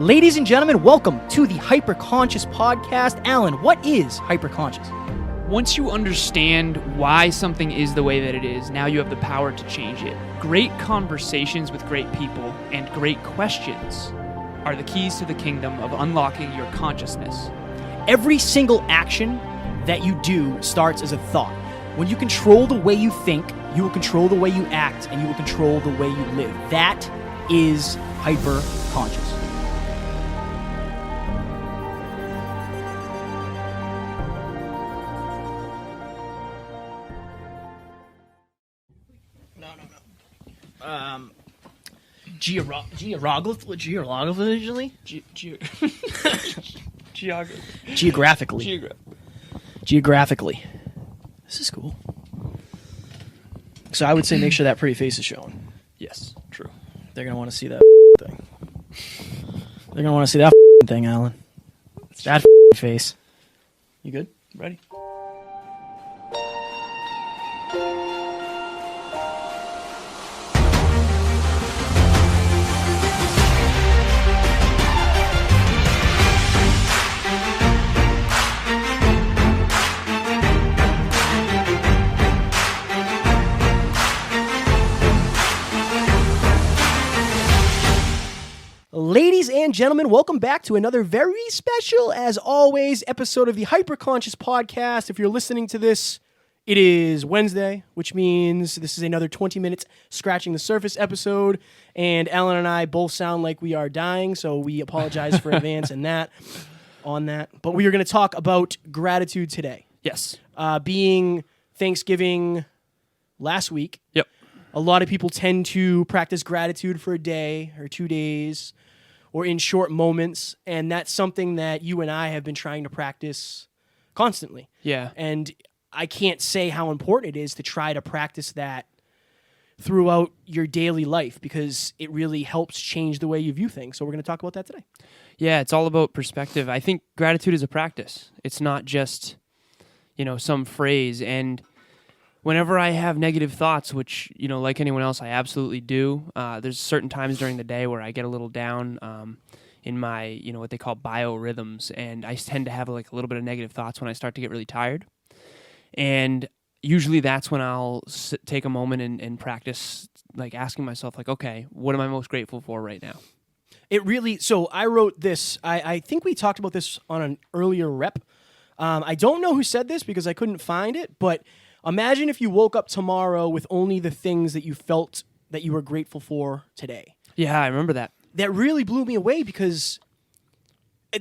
Ladies and gentlemen, welcome to the Hyperconscious Podcast. Alan, what is hyperconscious? Once you understand why something is the way that it is, now you have the power to change it. Great conversations with great people and great questions are the keys to the kingdom of unlocking your consciousness. Every single action that you do starts as a thought. When you control the way you think, you will control the way you act, and you will control the way you live. That is hyperconscious. Geographically. This is cool. So I would say make sure that pretty face is showing. Yes, true. They're going to want to see that thing. They're going to want to see that thing, Alan. That face. You good? Ready? Ladies and gentlemen, welcome back to another very special, as always, episode of the Hyperconscious Podcast. If you're listening to this, it is Wednesday, which means this is another 20 minutes scratching the surface episode, and Alan and I both sound like we are dying, so we apologize for advance on that. But we are going to talk about gratitude today. Yes. Being Thanksgiving last week, Yep. a lot of people tend to practice gratitude for a day or 2 days or in short moments, and that's something that you and I have been trying to practice constantly. Yeah. And I can't say how important it is to try to practice that throughout your daily life because it really helps change the way you view things. So we're going to talk about that today. Yeah, it's all about perspective. I think gratitude is a practice. It's not just, some phrase. And whenever I have negative thoughts, which, like anyone else, I absolutely do, there's certain times during the day where I get a little down in my, what they call biorhythms, and I tend to have like a little bit of negative thoughts when I start to get really tired. And usually that's when I'll take a moment and practice, like asking myself, like, okay, what am I most grateful for right now? So I wrote this, I think we talked about this on an earlier rep. I don't know who said this because I couldn't find it, but imagine if you woke up tomorrow with only the things that you felt that you were grateful for today. Yeah, I remember that. That really blew me away because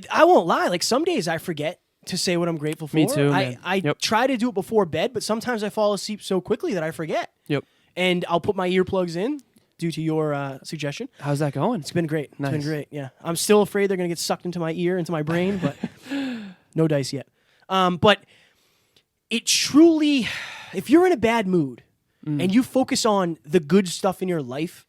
I won't lie, like some days I forget to say what I'm grateful for. Me too, man. I try to do it before bed, but sometimes I fall asleep so quickly that I forget. Yep. And I'll put my earplugs in due to your suggestion. How's that going? It's been great. Nice. It's been great, yeah. I'm still afraid they're going to get sucked into my ear, into my brain, but no dice yet. But it truly, if you're in a bad mood and you focus on the good stuff in your life,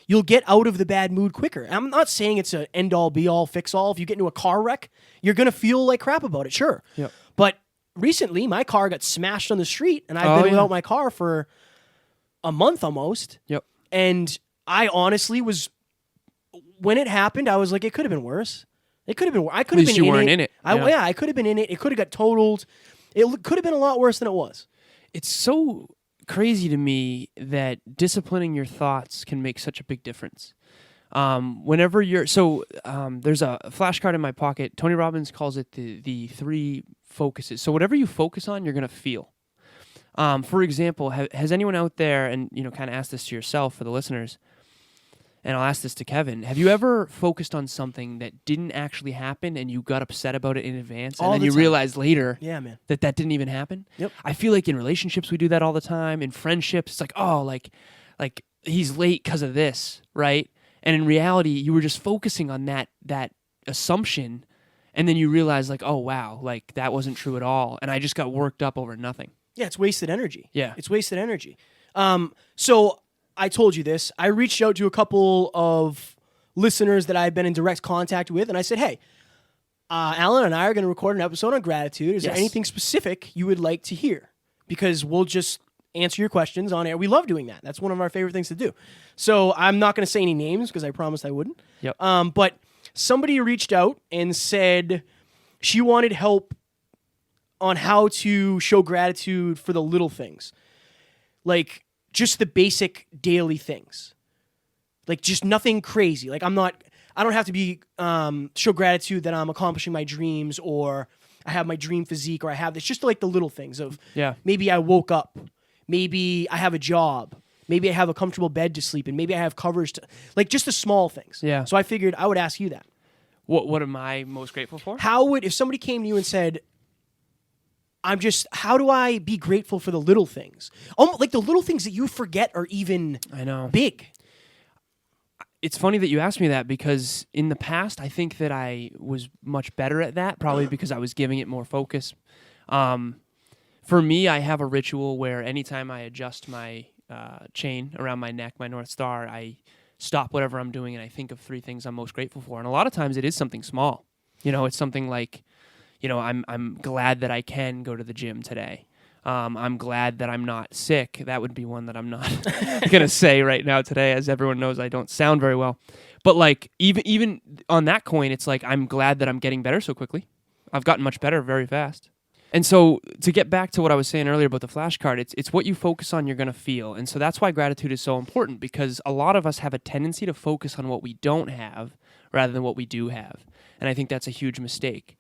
you'll get out of the bad mood quicker. I'm not saying it's an end-all, be-all, fix-all. If you get into a car wreck, you're going to feel like crap about it, sure. Yep. But recently, my car got smashed on the street, and I've been without my car for a month almost. Yep. And I honestly when it happened, I was like, it could have been worse. It could have been worse. I could have been you weren't in it. I could have been in it. It could have got totaled. It could have been a lot worse than it was. It's so crazy to me that disciplining your thoughts can make such a big difference. Whenever there's a flashcard in my pocket. Tony Robbins calls it the three focuses. So whatever you focus on, you're going to feel. For example, has anyone out there, and kind of ask this to yourself for the listeners, and I'll ask this to Kevin, have you ever focused on something that didn't actually happen and you got upset about it in advance and then you realized later that didn't even happen? Yep. I feel like in relationships we do that all the time. In friendships, it's like, oh, like he's late because of this, right? And in reality, you were just focusing on that assumption, and then you realize like, oh, wow, like that wasn't true at all, and I just got worked up over nothing. Yeah, it's wasted energy. Yeah. It's wasted energy. So I told you this. I reached out to a couple of listeners that I've been in direct contact with, and I said, hey, Alan and I are going to record an episode on gratitude. Is there anything specific you would like to hear? Because we'll just answer your questions on air. We love doing that. That's one of our favorite things to do. So I'm not going to say any names because I promised I wouldn't. Yep. But somebody reached out and said she wanted help on how to show gratitude for the little things. Like just the basic daily things. Like just nothing crazy. Like I don't have to be show gratitude that I'm accomplishing my dreams or I have my dream physique or I have this. Just like the little things of maybe I woke up, maybe I have a job, maybe I have a comfortable bed to sleep in, maybe I have covers to like just the small things. Yeah. So I figured I would ask you that. What am I most grateful for? If somebody came to you and said, how do I be grateful for the little things? Like the little things that you forget are even big. It's funny that you asked me that because in the past, I think that I was much better at that, probably because I was giving it more focus. For me, I have a ritual where anytime I adjust my chain around my neck, my North Star, I stop whatever I'm doing and I think of 3 things I'm most grateful for. And a lot of times it is something small. It's something like, I'm glad that I can go to the gym today. I'm glad that I'm not sick. That would be one that I'm not going to say right now today. As everyone knows, I don't sound very well. But like even on that coin, it's like I'm glad that I'm getting better so quickly. I've gotten much better very fast. And so to get back to what I was saying earlier about the flashcard, it's what you focus on you're going to feel. And so that's why gratitude is so important, because a lot of us have a tendency to focus on what we don't have rather than what we do have. And I think that's a huge mistake.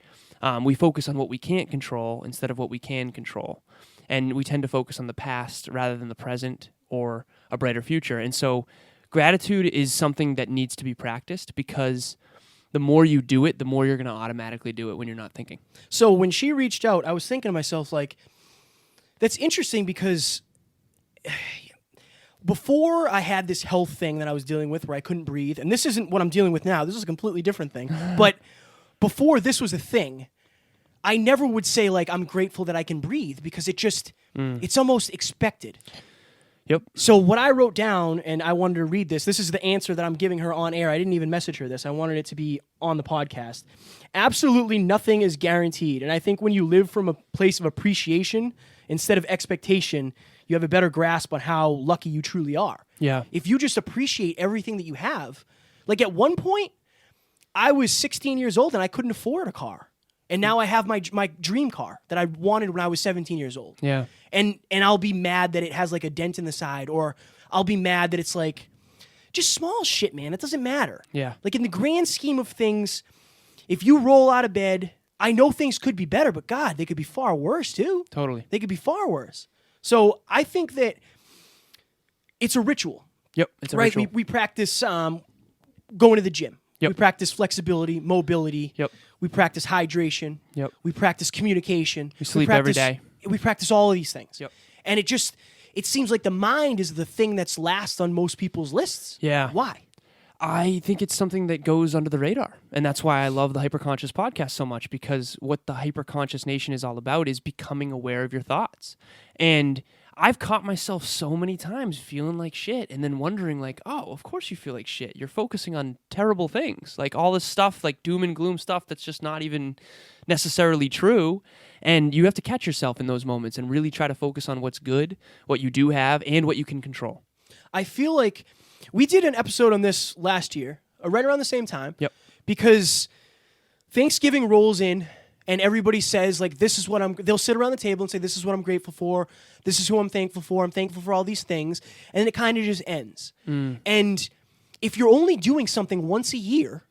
We focus on what we can't control instead of what we can control. And we tend to focus on the past rather than the present or a brighter future. And so gratitude is something that needs to be practiced, because the more you do it, the more you're going to automatically do it when you're not thinking. So when she reached out, I was thinking to myself, like, that's interesting because before I had this health thing that I was dealing with where I couldn't breathe, and this isn't what I'm dealing with now. This is a completely different thing. But before this was a thing, I never would say, like, I'm grateful that I can breathe, because it's almost expected. Yep. So what I wrote down, and I wanted to read this is the answer that I'm giving her on air. I didn't even message her this. I wanted it to be on the podcast. Absolutely nothing is guaranteed. And I think when you live from a place of appreciation instead of expectation, you have a better grasp on how lucky you truly are. Yeah. If you just appreciate everything that you have, like at one point, I was 16 years old and I couldn't afford a car. And now I have my dream car that I wanted when I was 17 years old. Yeah. And I'll be mad that it has like a dent in the side, or I'll be mad that it's like just small shit, man. It doesn't matter. Yeah. Like in the grand scheme of things, if you roll out of bed, I know things could be better, but God, they could be far worse too. Totally. They could be far worse. So I think that it's a ritual. Yep. It's a right. ritual. We practice going to the gym. Yep. We practice flexibility, mobility. Yep. We practice hydration. Yep. We practice communication. We sleep every day. We practice all of these things. Yep. And it seems like the mind is the thing that's last on most people's lists. Yeah. Why? I think it's something that goes under the radar. And that's why I love the Hyperconscious podcast so much, because what the Hyperconscious Nation is all about is becoming aware of your thoughts. And I've caught myself so many times feeling like shit and then wondering like, oh, of course you feel like shit. You're focusing on terrible things, like all this stuff, like doom and gloom stuff that's just not even necessarily true. And you have to catch yourself in those moments and really try to focus on what's good, what you do have, and what you can control. I feel like we did an episode on this last year, right around the same time. Yep. Because Thanksgiving rolls in and everybody says, like, this is what they'll sit around the table and say, this is what I'm grateful for. This is who I'm thankful for. I'm thankful for all these things. And then it kind of just ends. And if you're only doing something once a year,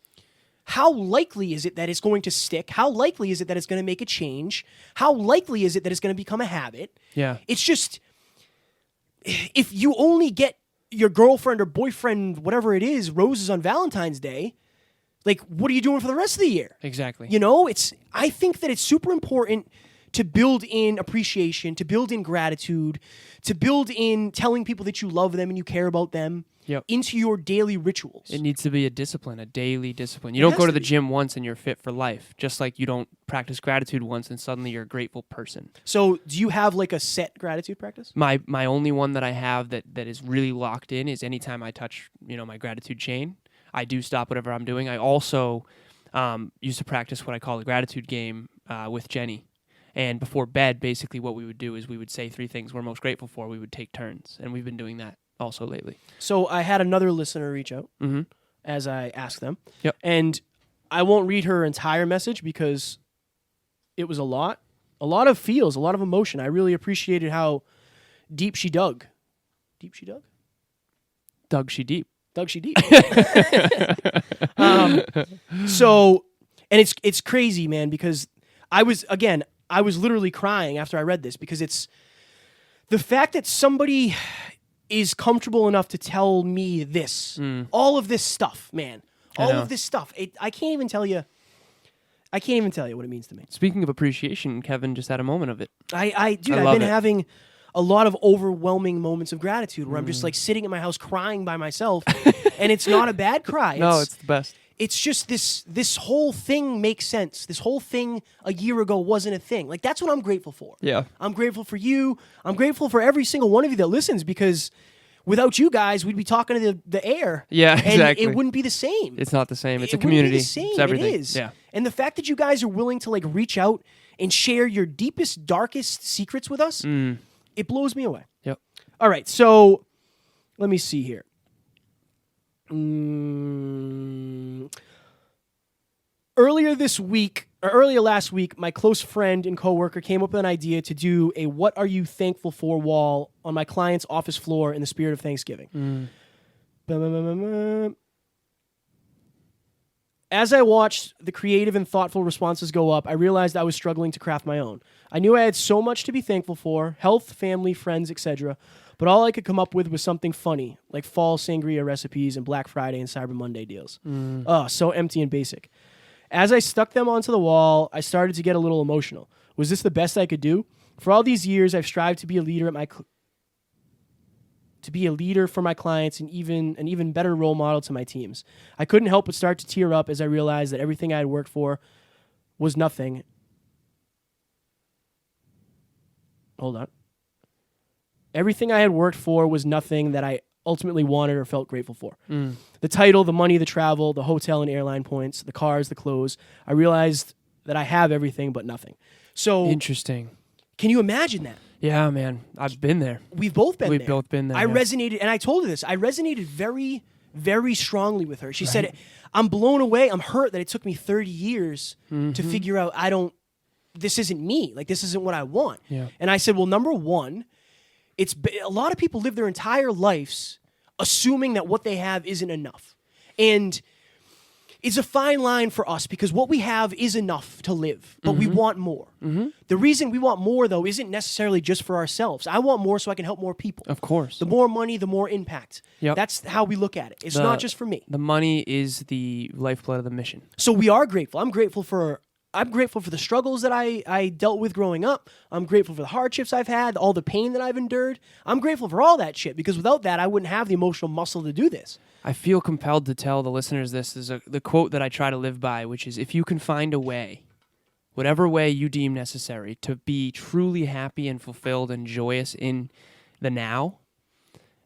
how likely is it that it's going to stick? How likely is it that it's going to make a change? How likely is it that it's going to become a habit? Yeah. It's just, if you only get your girlfriend or boyfriend, whatever it is, roses on Valentine's Day, like, what are you doing for the rest of the year? Exactly. You know, I think that it's super important to build in appreciation, to build in gratitude, to build in telling people that you love them and you care about them into your daily rituals. It needs to be a discipline, a daily discipline. You don't go to the gym once and you're fit for life, just like you don't practice gratitude once and suddenly you're a grateful person. So do you have like a set gratitude practice? My only one that I have that is really locked in is anytime I touch, my gratitude chain, I do stop whatever I'm doing. I also used to practice what I call the gratitude game with Jenny. And before bed, basically what we would do is we would say 3 things we're most grateful for. We would take turns. And we've been doing that also lately. So I had another listener reach out as I asked them. Yep. And I won't read her entire message because it was a lot of feels, a lot of emotion. I really appreciated how deep she dug. Deep she dug? Dug she deep. Dug she deep. So, and it's crazy, man, because I was literally crying after I read this because it's the fact that somebody is comfortable enough to tell me this, all of this stuff, man, all of this stuff. I can't even tell you what it means to me. Speaking of appreciation, Kevin just had a moment of it. I've been having a lot of overwhelming moments of gratitude where I'm just like sitting in my house crying by myself, and it's not a bad cry. No, it's the best. It's just this whole thing makes sense. This whole thing a year ago wasn't a thing. Like, that's what I'm grateful for. Yeah. I'm grateful for you. I'm grateful for every single one of you that listens, because without you guys, we'd be talking to the air. Yeah, exactly. And it wouldn't be the same. It's not the same. It's a It community. wouldn't be the same. It's everything. It is. Yeah. And the fact that you guys are willing to like reach out and share your deepest, darkest secrets with us, it blows me away. Yep. All right, so let me see here. Earlier last week, my close friend and coworker came up with an idea to do a "What Are You Thankful For" wall on my client's office floor in the spirit of Thanksgiving. As I watched the creative and thoughtful responses go up, I realized I was struggling to craft my own. I knew I had so much to be thankful for: health, family, friends, etc. But all I could come up with was something funny, like fall sangria recipes and Black Friday and Cyber Monday deals. Oh, so empty and basic. As I stuck them onto the wall, I started to get a little emotional. Was this the best I could do? For all these years, I've strived to be a leader for my clients and an even better role model to my teams. I couldn't help but start to tear up as I realized that everything I had worked for was nothing. Hold on. Everything I had worked for was nothing that I ultimately wanted or felt grateful for. The title, the money, the travel, the hotel and airline points, the cars, the clothes. I realized that I have everything but nothing. So Interesting. Can you imagine that? Yeah, man. I've been there. We've both been there. We've both been there. I yeah. resonated, and I told her this. I resonated very, very strongly with her. She said, I'm blown away. I'm hurt that it took me 30 years to figure out this isn't me. Like, this isn't what I want. Yeah. And I said, well, number one, a lot of people live their entire lives assuming that what they have isn't enough. And it's a fine line for us because what we have is enough to live, but we want more. The reason we want more, though, isn't necessarily just for ourselves. I want more so I can help more people. Of course. The more money, the more impact. Yep. That's how we look at it. It's not just for me. The money is the lifeblood of the mission. So we are grateful. I'm grateful for the struggles that I dealt with growing up. I'm grateful for the hardships I've had, all the pain that I've endured. I'm grateful for all that shit because without that, I wouldn't have the emotional muscle to do this. I feel compelled to tell the listeners this is the quote that I try to live by, which is, if you can find a way, whatever way you deem necessary, to be truly happy and fulfilled and joyous in the now,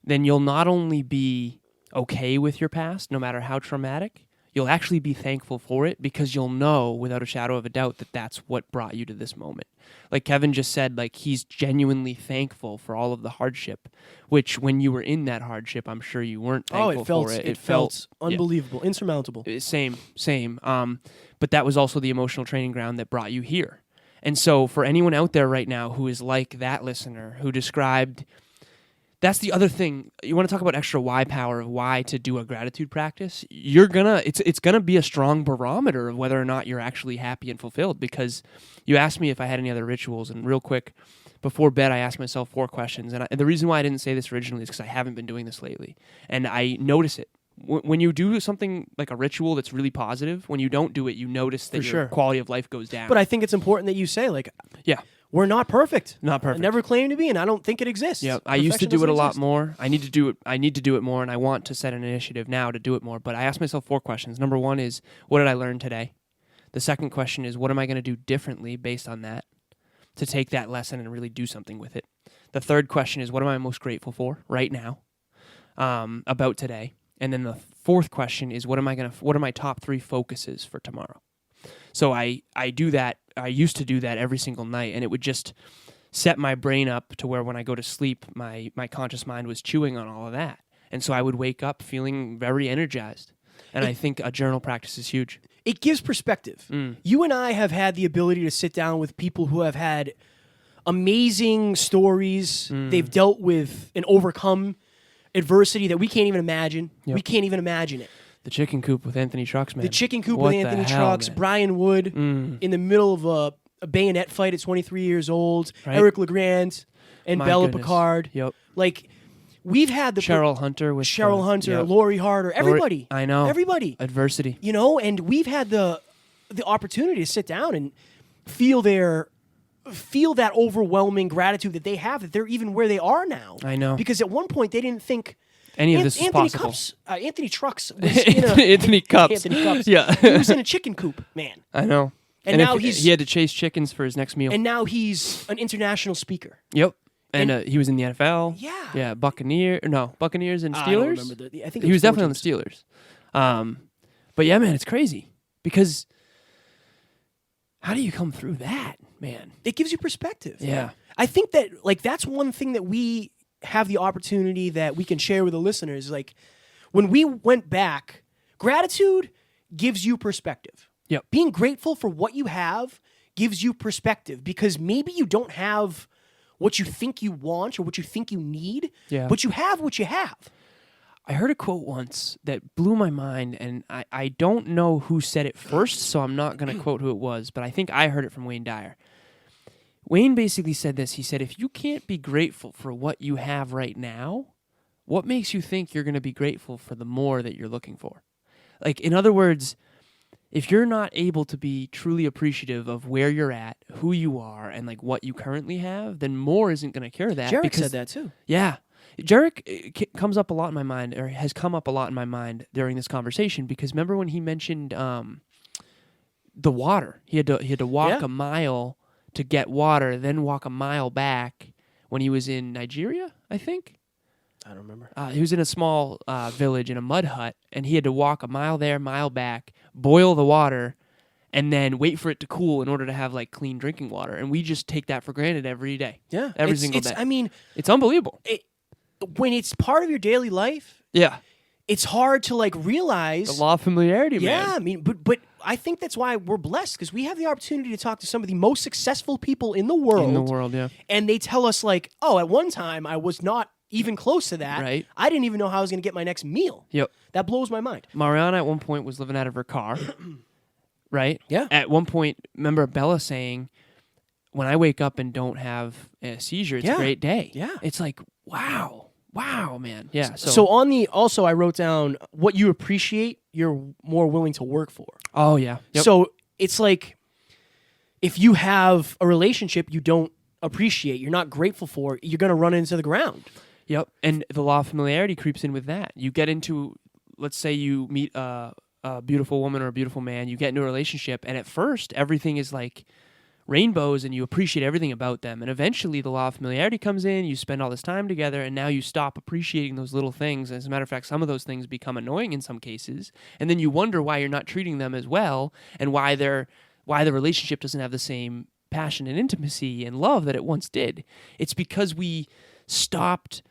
then you'll not only be okay with your past, no matter how traumatic, you'll actually be thankful for it because you'll know without a shadow of a doubt that that's what brought you to this moment. Like Kevin just said, like, he's genuinely thankful for all of the hardship, which when you were in that hardship, I'm sure you weren't thankful for it. It felt unbelievable, insurmountable. Same. But that was also the emotional training ground that brought you here. And so for anyone out there right now who is like that listener who described... That's the other thing. You want to talk about extra why power of why to do a gratitude practice? It's gonna be a strong barometer of whether or not you're actually happy and fulfilled. Because you asked me if I had any other rituals, and real quick, before bed, I asked myself 4 questions. And the reason why I didn't say this originally is because I haven't been doing this lately, and I notice it. When you do something like a ritual that's really positive, when you don't do it, you notice that your quality of life goes down. But I think it's important that you say, like, yeah. We're not perfect. Not perfect. I never claimed to be, and I don't think it exists. Yeah, I used to do it a lot more. I need to do it more, and I want to set an initiative now to do it more. But I asked myself 4 questions. Number 1 is, what did I learn today? The second question is, what am I going to do differently based on that to take that lesson and really do something with it? The third question is, what am I most grateful for right now about today? And then the fourth question is, what are my top 3 focuses for tomorrow? So I do that. I used to do that every single night, and it would just set my brain up to where when I go to sleep, my conscious mind was chewing on all of that. And so I would wake up feeling very energized. And I think a journal practice is huge. it gives perspective. You and I have had the ability to sit down with people who have had amazing stories. They've dealt with and overcome adversity that we can't even imagine. Yep. We can't even imagine it. The chicken coop with Anthony Trucks, man. The chicken coop What with the Anthony hell, Trucks, man? Brian Wood in the middle of a bayonet fight at 23 years old, Right. Eric Legrand and My Bella goodness. Picard. Yep. Like, we've had the Cheryl Hunter with Cheryl Hunter, yep. Lori Harder, everybody. I know. Everybody. Adversity. You know, and we've had the opportunity to sit down and feel that overwhelming gratitude that they have, that they're even where they are now. I know. Because at one point they didn't think Any of this is Anthony possible. Anthony Trucks was in a Anthony Cups. Anthony Cups. Yeah. He was in a chicken coop, man. I know. And now if he's- he had to chase chickens for his next meal. And now he's an international speaker. Yep. And he was in the NFL. Yeah. Yeah. Buccaneers and Steelers. I don't remember I think it He was four definitely on the teams. Steelers. But yeah, man, it's crazy because how do you come through that, man? It gives you perspective. Yeah. I think that that's one thing that we have the opportunity that we can share with the listeners. Like, when we went back, gratitude gives you perspective. Yep. Being grateful for what you have gives you perspective, because maybe you don't have what you think you want or what you think you need, Yeah. but you have what you have. I heard a quote once that blew my mind, and I don't know who said it first, so I'm not going to quote who it was, but I think I heard it from Wayne Dyer. Wayne basically said this. He said, if you can't be grateful for what you have right now, what makes you think you're going to be grateful for the more that you're looking for? Like, in other words, if you're not able to be truly appreciative of where you're at, who you are, and like what you currently have, then more isn't going to cure that. Jarek because, said that too. Yeah. Jarek comes up a lot in my mind, or has come up a lot in my mind during this conversation, because remember when he mentioned the water? He had to walk Yeah. a mile to get water, then walk a mile back when he was in Nigeria, I think. I don't remember. He was in a small village in a mud hut, and he had to walk a mile there, mile back, boil the water, and then wait for it to cool in order to have like clean drinking water. And we just take that for granted every day. Yeah. Every single day. I mean, It's unbelievable. when it's part of your daily life, Yeah. it's hard to realize. The law of familiarity, man. Yeah, I mean, but I think that's why we're blessed, because we have the opportunity to talk to some of the most successful people in the world. In the world, yeah. And they tell us oh, at one time I was not even close to that. Right. I didn't even know how I was going to get my next meal. Yep. That blows my mind. Mariana at one point was living out of her car, right? Yeah. At one point, remember Bella saying, when I wake up and don't have a seizure, it's Yeah. a great day. Yeah. It's like, wow, man. Yeah. So also I wrote down what you appreciate, you're more willing to work for. Oh, yeah. Yep. So it's like, if you have a relationship you don't appreciate, you're not grateful for, you're going to run into the ground. Yep. And the law of familiarity creeps in with that. You get into, let's say you meet a beautiful woman or a beautiful man, you get into a relationship, and at first everything is like rainbows and you appreciate everything about them. And eventually the law of familiarity comes in, you spend all this time together, and now you stop appreciating those little things. As a matter of fact, some of those things become annoying in some cases. And then you wonder why you're not treating them as well, and why the relationship doesn't have the same passion and intimacy and love that it once did. It's because we stopped.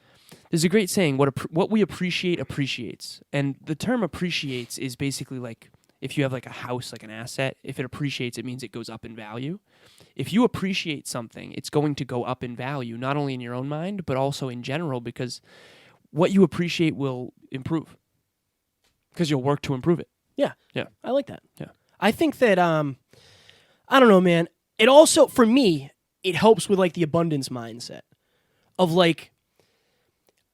There's a great saying, what we appreciate appreciates. And the term appreciates is basically like, if you have like a house, like an asset, if it appreciates, it means it goes up in value. If you appreciate something, it's going to go up in value, not only in your own mind, but also in general, because what you appreciate will improve, because you'll work to improve it. Yeah. Yeah. I like that. Yeah. I think that, I don't know, man. It also, for me, it helps with the abundance mindset of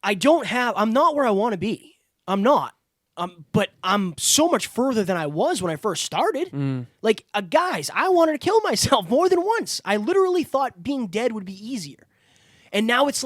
I'm not where I want to be. I'm not. But I'm so much further than I was when I first started. Guys, I wanted to kill myself more than once. I literally thought being dead would be easier. And now it's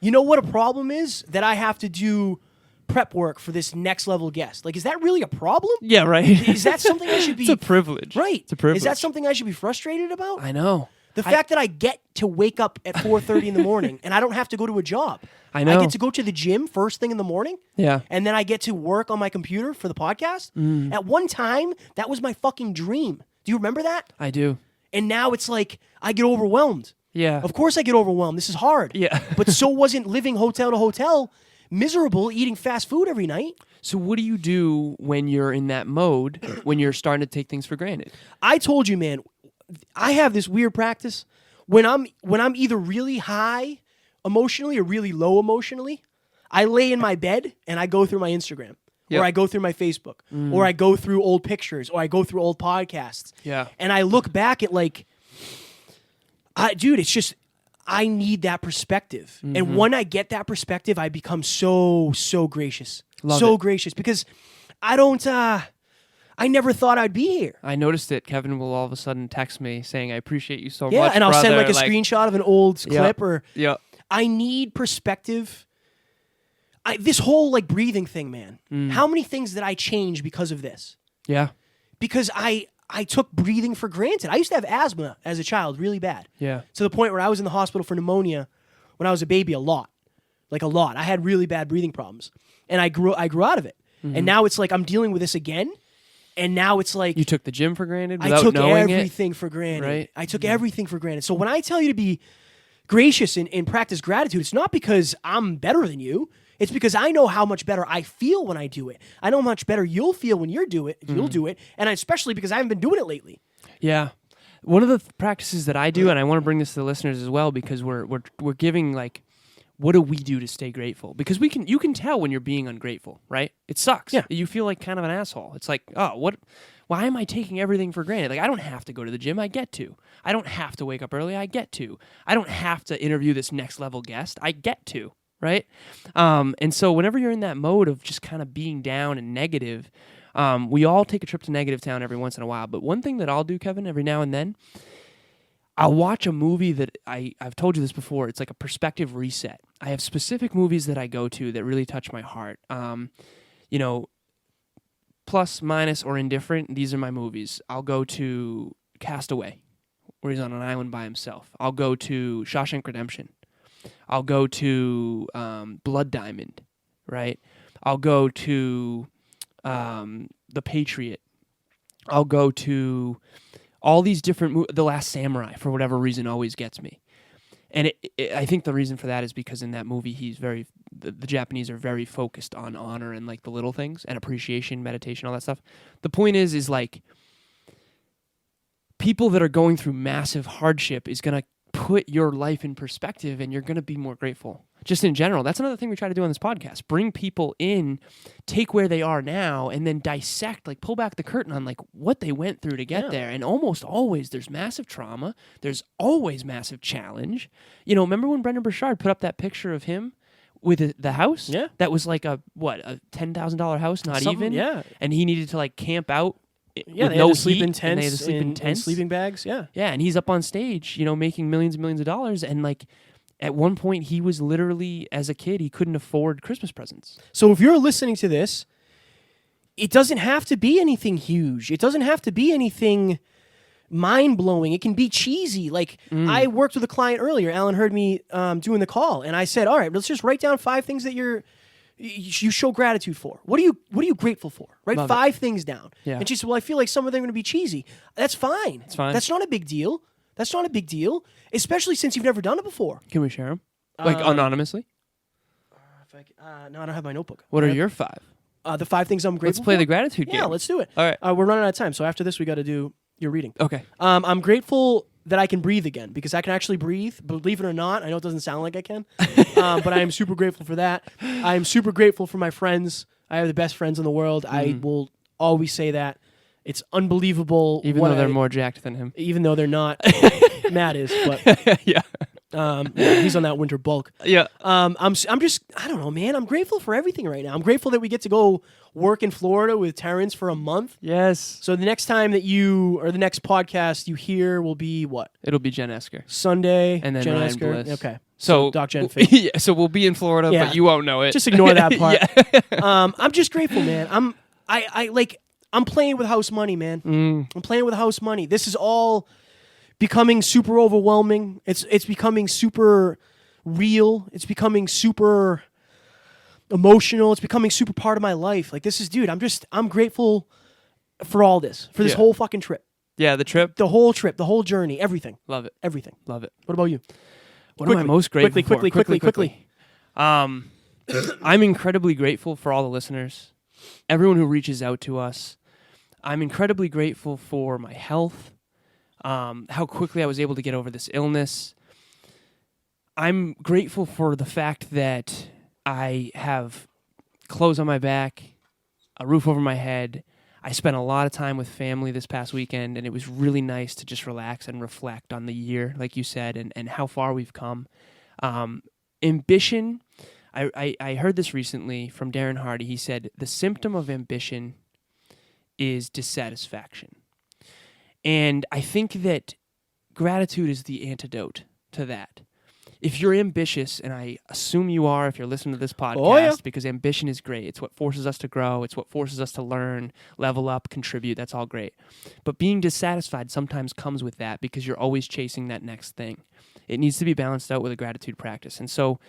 you know what a problem is? That I have to do prep work for this next level guest. Is that really a problem? Yeah, right. Is that something I should be... It's a privilege. Right. It's a privilege. Is that something I should be frustrated about? I know. The fact that I get to wake up at 4:30 in the morning and I don't have to go to a job. I know. I get to go to the gym first thing in the morning. Yeah. And then I get to work on my computer for the podcast. At one time, that was my fucking dream. Do you remember that? I do. And now it's I get overwhelmed. Yeah. Of course I get overwhelmed. This is hard. Yeah. But so wasn't living hotel to hotel miserable eating fast food every night. So what do you do when you're in that mode, when you're starting to take things for granted? I told you, man, I have this weird practice. When I'm either really high emotionally or really low emotionally, I lay in my bed and I go through my Instagram. Or I go through my Facebook. Or I go through old pictures. Or I go through old podcasts. Yeah. And I look back at like, dude, it's just, I need that perspective. And when I get that perspective, I become so gracious. Gracious. Because I don't, I never thought I'd be here. I noticed it. Kevin will all of a sudden text me saying, I appreciate you so much, Yeah, and I'll send like a brother. screenshot of an old clip or... Yeah. I need perspective. This whole like breathing thing, man. How many things did I change because of this? Yeah. Because I took breathing for granted. I used to have asthma as a child, really bad. Yeah. To the point where I was in the hospital for pneumonia when I was a baby a lot. Like a lot. I had really bad breathing problems. And I grew out of it. And now it's like I'm dealing with this again. And now it's like... You took the gym for granted I without took knowing everything for granted. Right. I took everything for granted. So when I tell you to be gracious and practice gratitude, it's not because I'm better than you. It's because I know how much better I feel when I do it. I know how much better you'll feel when you'll do it. And especially because I haven't been doing it lately. Yeah. One of the practices that I do, and I want to bring this to the listeners as well, because we're giving like, what do we do to stay grateful? Because you can tell when you're being ungrateful, right? It sucks. Yeah. You feel like kind of an asshole. It's like, why am I taking everything for granted? Like, I don't have to go to the gym. I get to. I don't have to wake up early. I get to. I don't have to interview this next level guest. I get to, right? And so whenever you're in that mode of just kind of being down and negative, we all take a trip to negative town every once in a while. But one thing that I'll do, Kevin, every now and then, I'll watch a movie that I've told you this before. It's like a perspective reset. I have specific movies that I go to that really touch my heart. Plus, minus, or indifferent, these are my movies. I'll go to Castaway, where he's on an island by himself. I'll go to Shawshank Redemption. I'll go to Blood Diamond, right? I'll go to The Patriot. I'll go to all these different The Last Samurai, for whatever reason, always gets me. And I think the reason for that is because in that movie, the Japanese are very focused on honor and like the little things and appreciation, meditation, all that stuff. The point is like people that are going through massive hardship is going to put your life in perspective and you're going to be more grateful. Just in general. That's another thing we try to do on this podcast. Bring people in, take where they are now, and then dissect, like pull back the curtain on like what they went through to get there. And almost always there's massive trauma. There's always massive challenge. Remember when Brendan Burchard put up that picture of him with the house? Yeah. That was like a $10,000 house, not even? Yeah. And he needed to like camp out. Yeah, with they no had to sleep heat, in tents, and they had to sleep in tents. sleeping bags. Yeah. Yeah, and he's up on stage, making millions and millions of dollars, and like at one point he was literally, as a kid, he couldn't afford Christmas presents. So if you're listening to this, it doesn't have to be anything huge. It doesn't have to be anything mind-blowing. It can be cheesy. Like I worked with a client earlier. Alan heard me doing the call, and I said, "All right, let's just write down 5 things that you show gratitude for. What are you grateful for? Write 5 things down." Yeah. And she said, "Well, I feel like some of them are going to be cheesy." That's fine. It's fine. That's not a big deal. That's not a big deal, especially since you've never done it before. Can we share them? Like anonymously? No, I don't have my notebook. What are your 5? The 5 things I'm grateful for? Let's play the gratitude game. Yeah, let's do it. All right. We're running out of time, so after this, we got to do your reading. Okay. I'm grateful that I can breathe again because I can actually breathe. Believe it or not, I know it doesn't sound like I can, but I am super grateful for that. I am super grateful for my friends. I have the best friends in the world. I will always say that. It's unbelievable. Even though they're more jacked than him. Even though they're not. Matt is, but yeah. He's on that winter bulk. Yeah. I'm just, I don't know, man. I'm grateful for everything right now. I'm grateful that we get to go work in Florida with Terrence for a month. Yes. So the next time that the next podcast you hear will be what? It'll be Jen Esker. Sunday. And then Jen Ryan Esker. Bliss. Okay. So Doc Jen yeah, so we'll be in Florida, but you won't know it. Just ignore that part. Yeah. I'm just grateful, man. I'm playing with house money, man. I'm playing with house money. This is all becoming super overwhelming. It's becoming super real. It's becoming super emotional. It's becoming super part of my life. Like this is, dude, I'm grateful for all this, for this whole fucking trip. Yeah, the trip. The whole trip, the whole journey, everything. Love it. Everything. Love it. What about you? What am I most grateful for? Quickly. I'm incredibly grateful for all the listeners, everyone who reaches out to us. I'm incredibly grateful for my health, how quickly I was able to get over this illness. I'm grateful for the fact that I have clothes on my back, a roof over my head. I spent a lot of time with family this past weekend, and it was really nice to just relax and reflect on the year, like you said, and how far we've come. Ambition, I heard this recently from Darren Hardy. He said, the symptom of ambition is dissatisfaction. And I think that gratitude is the antidote to that. If you're ambitious, and I assume you are if you're listening to this podcast, because ambition is great. It's what forces us to grow. It's what forces us to learn, level up, contribute. That's all great. But being dissatisfied sometimes comes with that because you're always chasing that next thing. It needs to be balanced out with a gratitude practice. And so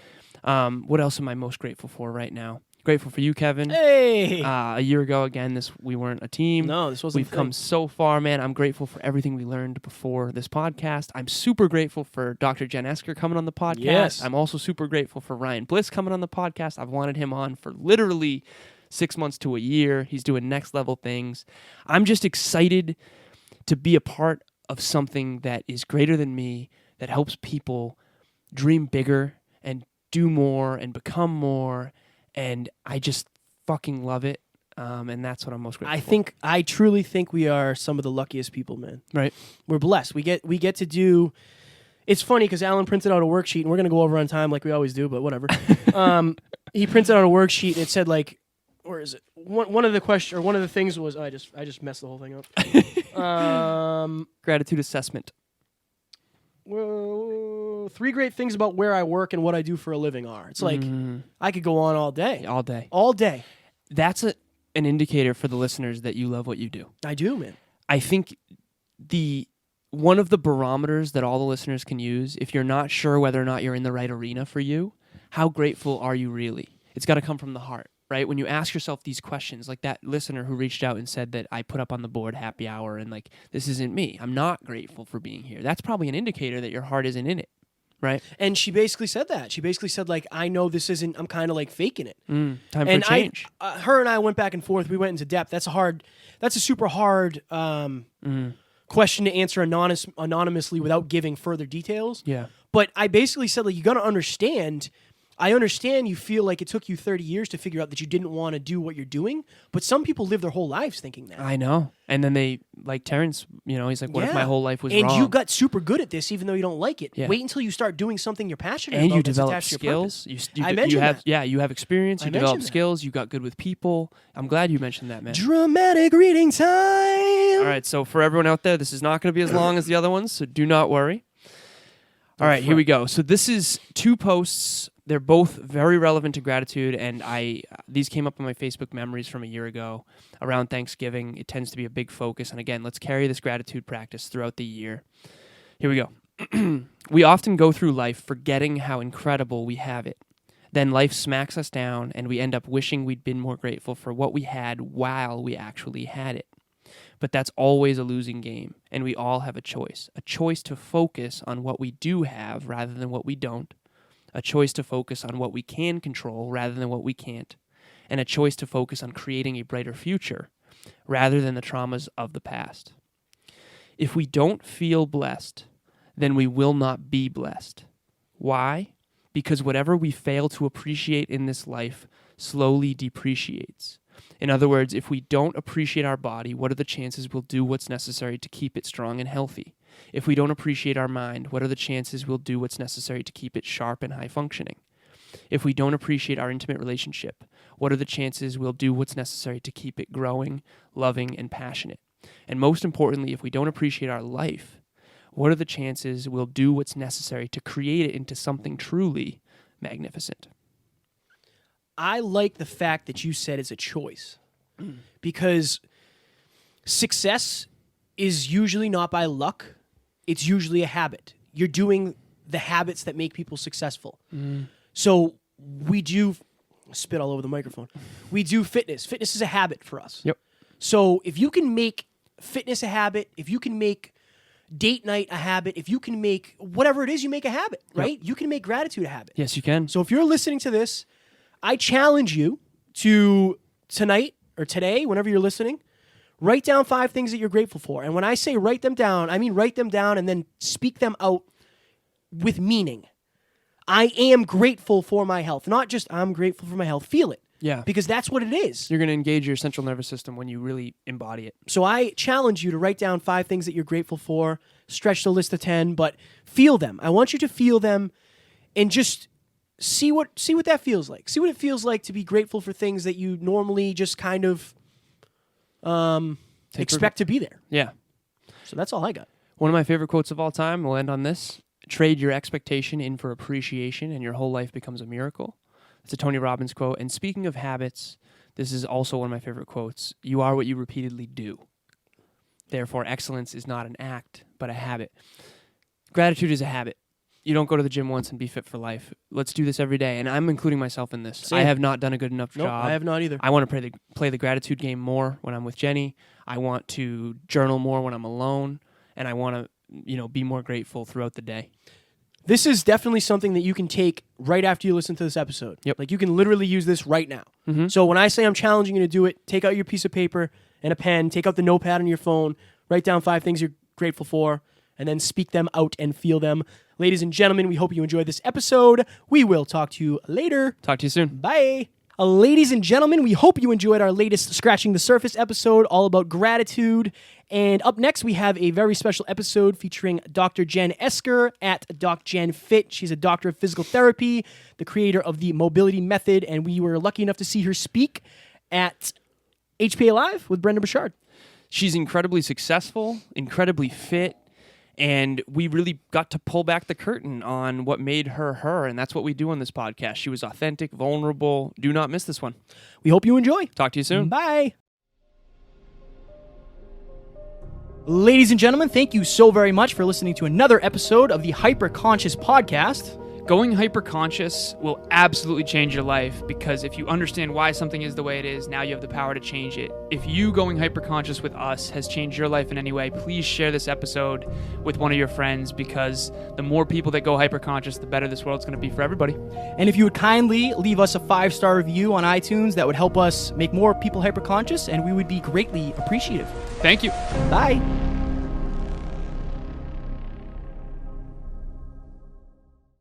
what else am I most grateful for right now? Grateful for you, Kevin. Hey! A year ago, again, we weren't a team. No, this wasn't. We've come so far, man. I'm grateful for everything we learned before this podcast. I'm super grateful for Dr. Jen Esker coming on the podcast. Yes. I'm also super grateful for Ryan Bliss coming on the podcast. I've wanted him on for literally 6 months to a year. He's doing next level things. I'm just excited to be a part of something that is greater than me, that helps people dream bigger and do more and become more. And I just fucking love it, and that's what I'm most grateful for. I truly think we are some of the luckiest people, man. Right? We're blessed. We get to do. It's funny because Alan printed out a worksheet, and we're gonna go over on time like we always do, but whatever. He printed out a worksheet, and it said like, where is it? One of the things was I just messed the whole thing up. Gratitude assessment. Well, 3 great things about where I work and what I do for a living are. It's like I could go on all day. All day. That's an indicator for the listeners that you love what you do. I do, man. I think one of the barometers that all the listeners can use, if you're not sure whether or not you're in the right arena for you, how grateful are you really? It's got to come from the heart, right? When you ask yourself these questions, like that listener who reached out and said that I put up on the board happy hour and like, this isn't me. I'm not grateful for being here. That's probably an indicator that your heart isn't in it, right? And she basically said that. She basically said like, I know this isn't, I'm kind of like faking it. Time for change. Her and I went back and forth. We went into depth. That's a super hard question to answer anonymously without giving further details. Yeah. But I basically said like, you got to understand. I understand you feel like it took you 30 years to figure out that you didn't want to do what you're doing, but some people live their whole lives thinking that. I know. And then they, like Terrence, he's like, what if my whole life was wrong? And you got super good at this even though you don't like it. Yeah. Wait until you start doing something you're passionate about. And you develop skills. You have experience, you develop skills, you got good with people. I'm glad you mentioned that, man. Dramatic reading time! All right, so for everyone out there, this is not going to be as long as the other ones, so do not worry. All right, here we go. So this is 2 posts. They're both very relevant to gratitude, and these came up on my Facebook memories from a year ago around Thanksgiving. It tends to be a big focus, and again, let's carry this gratitude practice throughout the year. Here we go. We often go through life forgetting how incredible we have it. Then life smacks us down, and we end up wishing we'd been more grateful for what we had while we actually had it. But that's always a losing game, and we all have a choice to focus on what we do have rather than what we don't, a choice to focus on what we can control rather than what we can't, and a choice to focus on creating a brighter future rather than the traumas of the past. If we don't feel blessed, then we will not be blessed. Why? Because whatever we fail to appreciate in this life slowly depreciates. In other words, if we don't appreciate our body, what are the chances we'll do what's necessary to keep it strong and healthy? If we don't appreciate our mind, what are the chances we'll do what's necessary to keep it sharp and high functioning? If we don't appreciate our intimate relationship, what are the chances we'll do what's necessary to keep it growing, loving, and passionate? And most importantly, if we don't appreciate our life, what are the chances we'll do what's necessary to create it into something truly magnificent? I like the fact that you said it's a choice because success is usually not by luck. It's usually a habit. You're doing the habits that make people successful. So we do spit all over the microphone. We do fitness. Fitness is a habit for us. Yep. So if you can make fitness a habit, if you can make date night a habit, if you can make whatever it is, you make a habit, right? Yep. You can make gratitude a habit. Yes, you can. So if you're listening to this, I challenge you to tonight or today, whenever you're listening, write down 5 things that you're grateful for. And when I say write them down, I mean write them down and then speak them out with meaning. I am grateful for my health. Not just I'm grateful for my health. Feel it. Yeah. Because that's what it is. You're going to engage your central nervous system when you really embody it. So I challenge you to write down 5 things that you're grateful for, stretch the list to 10, but feel them. I want you to feel them and just see what that feels like. See what it feels like to be grateful for things that you normally just kind of expect to be there. Yeah. So that's all I got. One of my favorite quotes of all time, we'll end on this. Trade your expectation in for appreciation and your whole life becomes a miracle. It's a Tony Robbins quote. And speaking of habits, this is also one of my favorite quotes. You are what you repeatedly do. Therefore, excellence is not an act, but a habit. Gratitude is a habit. You don't go to the gym once and be fit for life. Let's do this every day. And I'm including myself in this. Same. I have not done a good enough job. I have not either. I want to play the gratitude game more when I'm with Jenny. I want to journal more when I'm alone. And I want to, be more grateful throughout the day. This is definitely something that you can take right after you listen to this episode. Yep. Like you can literally use this right now. Mm-hmm. So when I say I'm challenging you to do it, take out your piece of paper and a pen, take out the notepad on your phone, write down 5 things you're grateful for, and then speak them out and feel them. Ladies and gentlemen, we hope you enjoyed this episode. We will talk to you later. Talk to you soon. Bye. Ladies and gentlemen, we hope you enjoyed our latest Scratching the Surface episode all about gratitude. And up next, we have a very special episode featuring Dr. Jen Esker at Doc Jen Fit. She's a doctor of physical therapy, the creator of the mobility method, and we were lucky enough to see her speak at HPA Live with Brendan Bouchard. She's incredibly successful, incredibly fit, and we really got to pull back the curtain on what made her her, and that's what we do on this podcast. She was authentic, vulnerable. Do not miss this one. We hope you enjoy. Talk to you soon. Bye. Ladies and gentlemen, thank you so very much for listening to another episode of the Hyper Conscious Podcast. Going hyper-conscious will absolutely change your life because if you understand why something is the way it is, now you have the power to change it. If you going hyper-conscious with us has changed your life in any way, please share this episode with one of your friends because the more people that go hyper-conscious, the better this world's going to be for everybody. And if you would kindly leave us a 5-star review on iTunes, that would help us make more people hyper-conscious, and we would be greatly appreciative. Thank you. Bye.